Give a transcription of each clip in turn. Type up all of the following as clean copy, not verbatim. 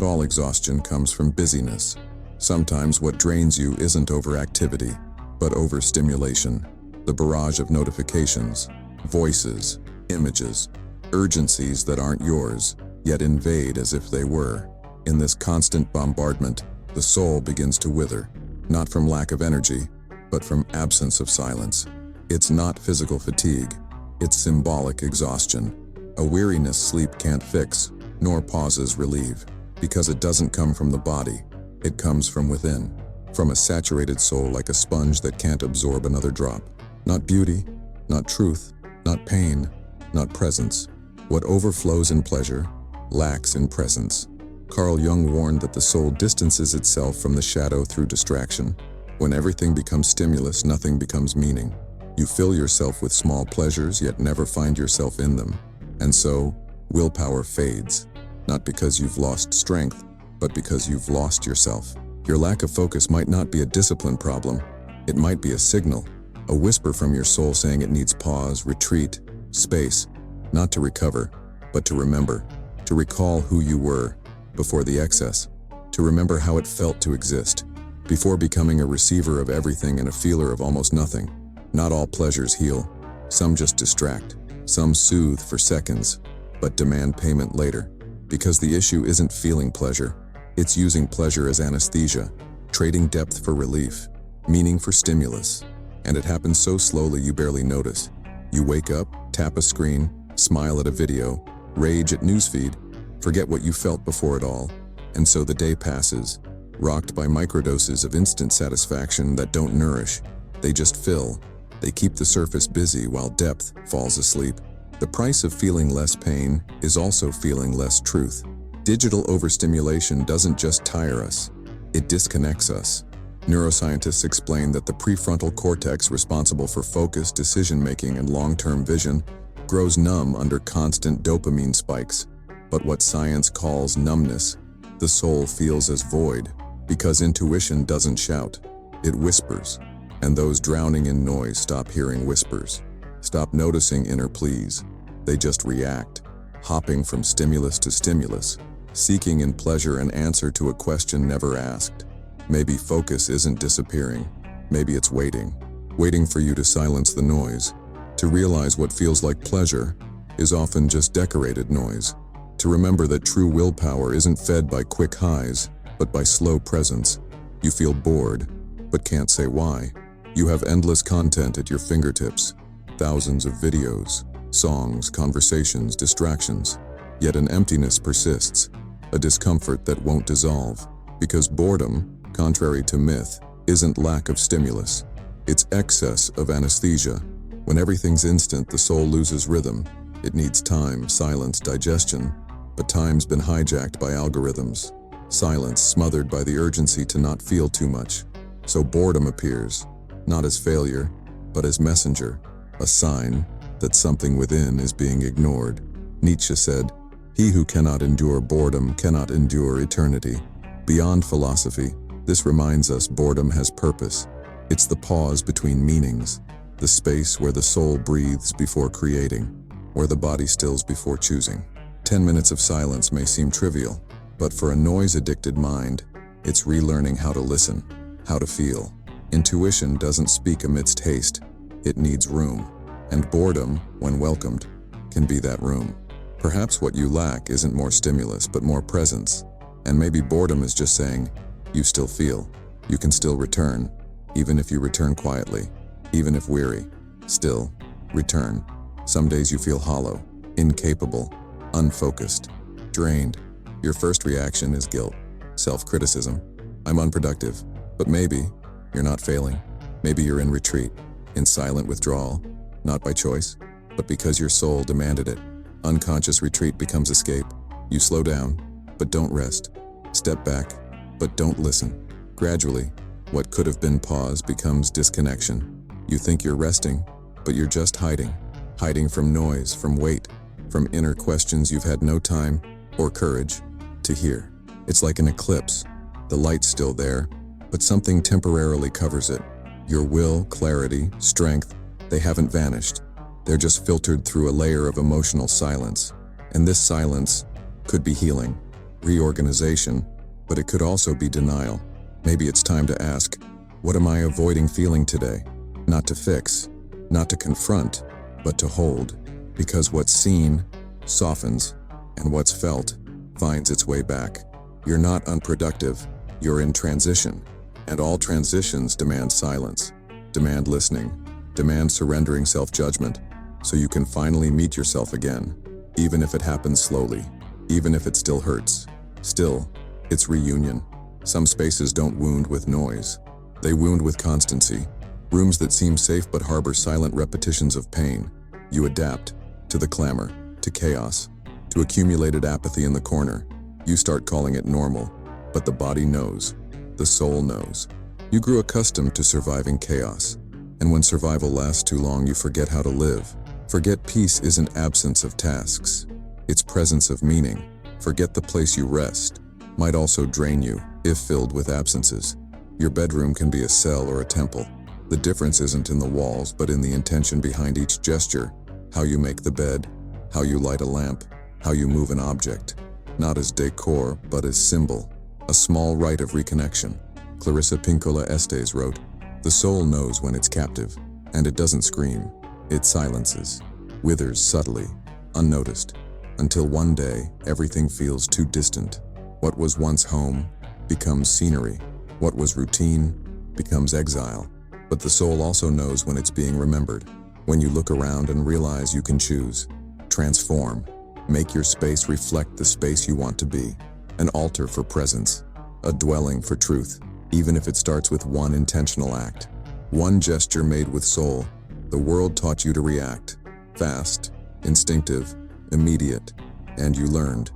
all exhaustion comes from busyness. Sometimes what drains you isn't overactivity, but overstimulation. The barrage of notifications, voices, images, urgencies that aren't yours, yet invade as if they were. In this constant bombardment, the soul begins to wither, not from lack of energy, but from absence of silence. It's not physical fatigue, it's symbolic exhaustion. A weariness sleep can't fix, nor pauses relieve, because it doesn't come from the body, it comes from within, from a saturated soul like a sponge that can't absorb another drop. Not beauty, not truth, not pain, not presence. What overflows in pleasure, lacks in presence. Carl Jung warned that the soul distances itself from the shadow through distraction. When everything becomes stimulus, nothing becomes meaning. You fill yourself with small pleasures, yet never find yourself in them. And so, willpower fades, not because you've lost strength, but because you've lost yourself. Your lack of focus might not be a discipline problem. It might be a signal, a whisper from your soul saying it needs pause, retreat, space, not to recover, but to remember, to recall who you were before the excess, to remember how it felt to exist, before becoming a receiver of everything and a feeler of almost nothing. Not all pleasures heal. Some just distract. Some soothe for seconds, but demand payment later. Because the issue isn't feeling pleasure, it's using pleasure as anesthesia, trading depth for relief, meaning for stimulus. And it happens so slowly you barely notice. You wake up, tap a screen, smile at a video, rage at newsfeed, forget what you felt before it all. And so the day passes, rocked by microdoses of instant satisfaction that don't nourish. They just fill. They keep the surface busy while depth falls asleep. The price of feeling less pain is also feeling less truth. Digital overstimulation doesn't just tire us, it disconnects us. Neuroscientists explain that the prefrontal cortex, responsible for focus, decision-making, and long-term vision, grows numb under constant dopamine spikes. But what science calls numbness, the soul feels as void, because intuition doesn't shout, it whispers. And those drowning in noise stop hearing whispers, stop noticing inner pleas. They just react, hopping from stimulus to stimulus, seeking in pleasure an answer to a question never asked. Maybe focus isn't disappearing. Maybe it's waiting for you to silence the noise, to realize what feels like pleasure is often just decorated noise, to remember that true willpower isn't fed by quick highs, but by slow presence. You feel bored, but can't say why. You have endless content at your fingertips, thousands of videos, songs, conversations, distractions. Yet an emptiness persists, a discomfort that won't dissolve. Because boredom, contrary to myth, isn't lack of stimulus. It's excess of anesthesia. When everything's instant, the soul loses rhythm. It needs time, silence, digestion. But time's been hijacked by algorithms. Silence smothered by the urgency to not feel too much. So boredom appears, not as failure, but as messenger, a sign that something within is being ignored. Nietzsche said, "He who cannot endure boredom cannot endure eternity." Beyond philosophy, this reminds us boredom has purpose. It's the pause between meanings, the space where the soul breathes before creating, where the body stills before choosing. 10 minutes of silence may seem trivial, but for a noise-addicted mind, it's relearning how to listen, how to feel. Intuition doesn't speak amidst haste, it needs room. And boredom, when welcomed, can be that room. Perhaps what you lack isn't more stimulus, but more presence. And maybe boredom is just saying, you still feel, you can still return, even if you return quietly, even if weary. Still, return. Some days you feel hollow, incapable, unfocused, drained. Your first reaction is guilt, self-criticism. I'm unproductive, but maybe you're not failing. Maybe you're in retreat, in silent withdrawal, not by choice, but because your soul demanded it. Unconscious retreat becomes escape. You slow down, but don't rest. Step back, but don't listen. Gradually, what could have been pause becomes disconnection. You think you're resting, but you're just hiding from noise, from weight, from inner questions you've had no time or courage to hear. It's like an eclipse. The light's still there, but something temporarily covers it. Your will, clarity, strength, they haven't vanished. They're just filtered through a layer of emotional silence. And this silence could be healing. reorganization, but it could also be denial. Maybe it's time to ask, what am I avoiding feeling today? Not to fix, not to confront, but to hold. Because what's seen softens, and what's felt finds its way back. You're not unproductive, you're in transition. And all transitions demand silence, demand listening, demand surrendering self-judgment, so you can finally meet yourself again, even if it happens slowly, even if it still hurts. Still, it's reunion. Some spaces don't wound with noise. They wound with constancy. Rooms that seem safe but harbor silent repetitions of pain. You adapt to the clamor, to chaos, to accumulated apathy in the corner. You start calling it normal, but the body knows. The soul knows. You grew accustomed to surviving chaos, and when survival lasts too long, you forget how to live. Forget peace isn't absence of tasks, it's presence of meaning. Forget the place you rest might also drain you if filled with absences. Your bedroom can be a cell or a temple. The difference isn't in the walls, but in the intention behind each gesture. How you make the bed, how you light a lamp, how you move an object. Not as decor, but as symbol. A small rite of reconnection. Clarissa Pinkola Estes wrote, "The soul knows when it's captive, and it doesn't scream. It silences, withers subtly, unnoticed, until one day everything feels too distant. What was once home becomes scenery. What was routine becomes exile. But the soul also knows when it's being remembered. When you look around and realize you can choose, transform, make your space reflect the space you want to be. An altar for presence, a dwelling for truth, even if it starts with one intentional act. One gesture made with soul. The world taught you to react, fast, instinctive, immediate, and you learned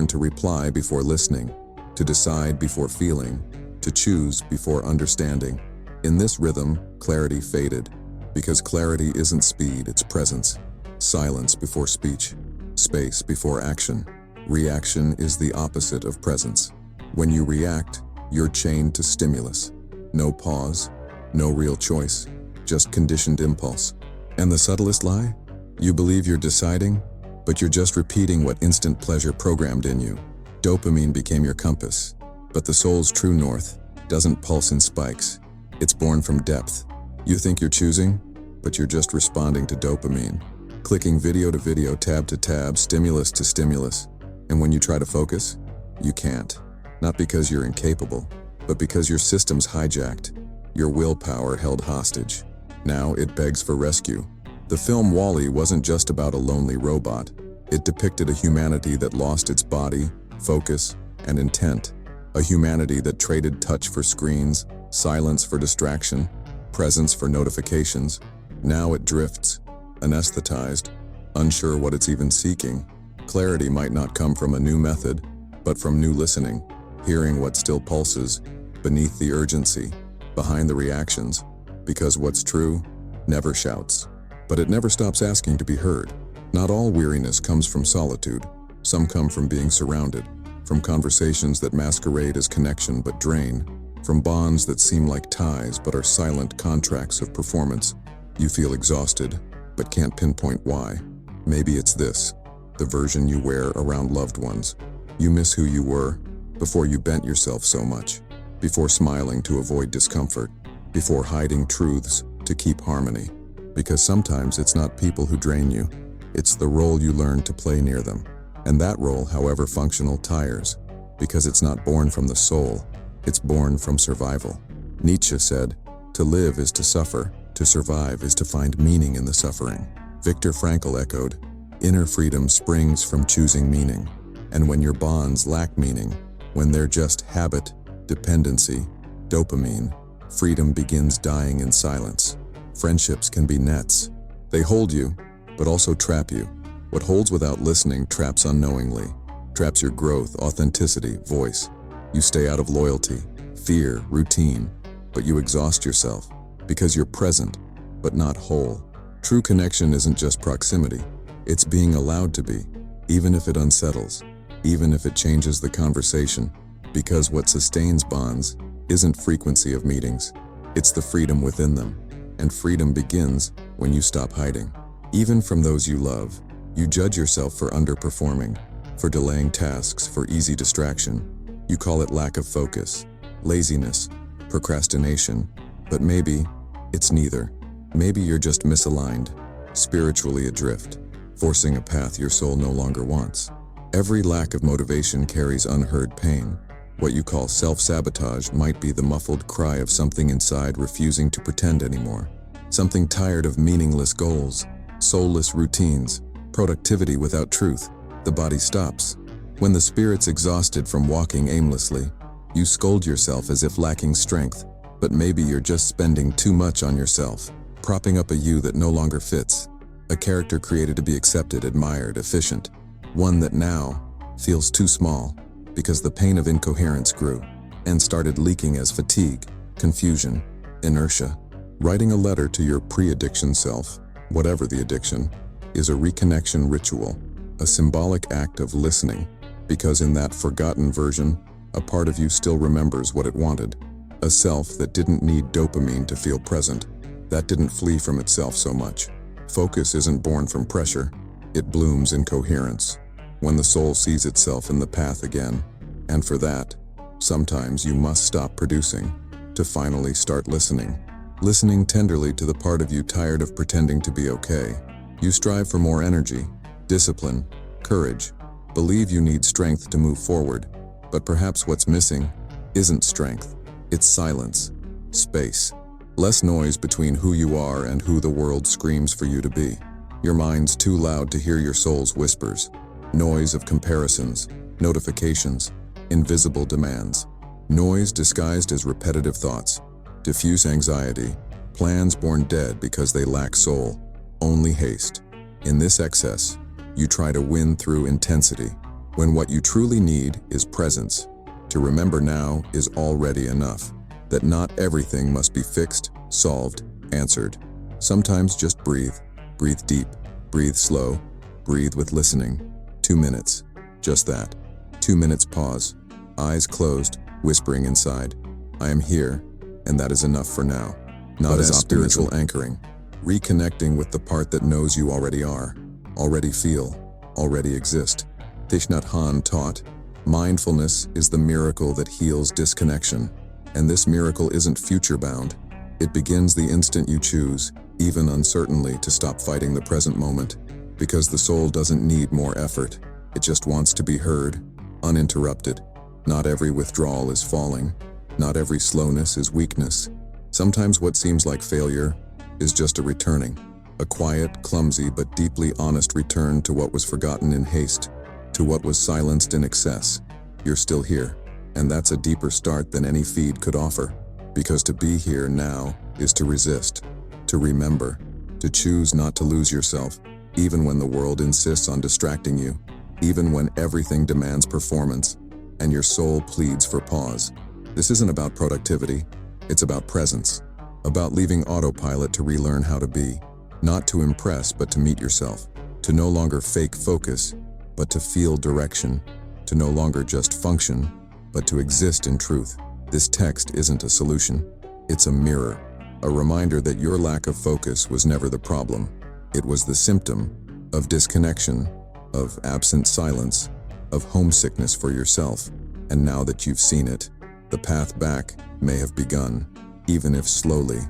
to reply before listening, to decide before feeling, to choose before understanding. In this rhythm, clarity faded, because clarity isn't speed, it's presence. Silence before speech, space before action. Reaction is the opposite of presence. When you react, you're chained to stimulus. No pause, no real choice, just conditioned impulse. And the subtlest lie? You believe you're deciding, but you're just repeating what instant pleasure programmed in you. Dopamine became your compass, but the soul's true north doesn't pulse in spikes. It's born from depth. You think you're choosing, but you're just responding to dopamine. Clicking video to video, tab to tab, stimulus to stimulus. And when you try to focus, you can't. Not because you're incapable, but because your system's hijacked, your willpower held hostage. Now it begs for rescue. The film WALL-E wasn't just about a lonely robot. It depicted a humanity that lost its body, focus, and intent. A humanity that traded touch for screens, silence for distraction, presence for notifications. Now it drifts, anesthetized, unsure what it's even seeking. Clarity might not come from a new method, but from new listening, hearing what still pulses, beneath the urgency, behind the reactions, because what's true never shouts. But it never stops asking to be heard. Not all weariness comes from solitude. Some come from being surrounded, from conversations that masquerade as connection but drain, from bonds that seem like ties but are silent contracts of performance. You feel exhausted, but can't pinpoint why. Maybe it's this, the version you wear around loved ones. You miss who you were before you bent yourself so much, before smiling to avoid discomfort, before hiding truths to keep harmony. Because sometimes it's not people who drain you, it's the role you learn to play near them. And that role, however functional, tires, because it's not born from the soul, it's born from survival. Nietzsche said, "To live is to suffer, to survive is to find meaning in the suffering." Viktor Frankl echoed, "Inner freedom springs from choosing meaning. And when your bonds lack meaning, when they're just habit, dependency, dopamine, freedom begins dying in silence." Friendships can be nets. They hold you, but also trap you. What holds without listening traps unknowingly, traps your growth, authenticity, voice. You stay out of loyalty, fear, routine, but you exhaust yourself because you're present, but not whole. True connection isn't just proximity. It's being allowed to be, even if it unsettles, even if it changes the conversation, because what sustains bonds isn't frequency of meetings. It's the freedom within them. And freedom begins when you stop hiding. Even from those you love, you judge yourself for underperforming. for delaying tasks, for easy distraction. You call it lack of focus, laziness, procrastination, but maybe it's neither. Maybe you're just misaligned, spiritually adrift, forcing a path your soul no longer wants. Every lack of motivation carries unheard pain. What you call self-sabotage might be the muffled cry of something inside refusing to pretend anymore. Something tired of meaningless goals, soulless routines, productivity without truth. The body stops. When the spirit's exhausted from walking aimlessly, you scold yourself as if lacking strength, but maybe you're just spending too much on yourself, propping up a you that no longer fits. A character created to be accepted, admired, efficient. One that now feels too small because the pain of incoherence grew and started leaking as fatigue, confusion, inertia. Writing a letter to your pre-addiction self, whatever the addiction, is a reconnection ritual, a symbolic act of listening, because in that forgotten version, a part of you still remembers what it wanted. A self that didn't need dopamine to feel present, that didn't flee from itself so much. Focus isn't born from pressure, it blooms in coherence, when the soul sees itself in the path again. And for that, sometimes you must stop producing, to finally start listening. Listening tenderly to the part of you tired of pretending to be okay. You strive for more energy, discipline, courage, believe you need strength to move forward, but perhaps what's missing isn't strength, it's silence, space. Less noise between who you are and who the world screams for you to be. Your mind's too loud to hear your soul's whispers. Noise of comparisons, notifications, invisible demands. Noise disguised as repetitive thoughts, diffuse anxiety, plans born dead because they lack soul, only haste. In this excess, you try to win through intensity, when what you truly need is presence. To remember now is already enough, that not everything must be fixed, solved, answered. Sometimes just breathe. Breathe deep, breathe slow, breathe with listening. 2 minutes, just that. 2 minutes pause, eyes closed, whispering inside, I am here, and that is enough for now. Not as spiritual anchoring, reconnecting with the part that knows you already are, already feel, already exist. Thich Nhat Hanh taught, mindfulness is the miracle that heals disconnection. And this miracle isn't future-bound. It begins the instant you choose, even uncertainly, to stop fighting the present moment, because the soul doesn't need more effort. It just wants to be heard, uninterrupted. Not every withdrawal is falling. Not every slowness is weakness. Sometimes what seems like failure is just a returning, a quiet, clumsy, but deeply honest return to what was forgotten in haste, to what was silenced in excess. You're still here. And that's a deeper start than any feed could offer. Because to be here now is to resist, to remember, to choose not to lose yourself, even when the world insists on distracting you, even when everything demands performance, and your soul pleads for pause. This isn't about productivity, it's about presence, about leaving autopilot to relearn how to be, not to impress but to meet yourself, to no longer fake focus, but to feel direction, to no longer just function, but to exist in truth. This text isn't a solution. It's a mirror, a reminder that your lack of focus was never the problem. It was the symptom of disconnection, of absent silence, of homesickness for yourself. And now that you've seen it, the path back may have begun, even if slowly,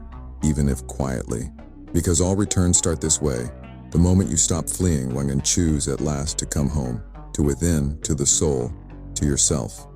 even if quietly. Because all returns start this way, the moment you stop fleeing and choose at last to come home, to within, to the soul, to yourself.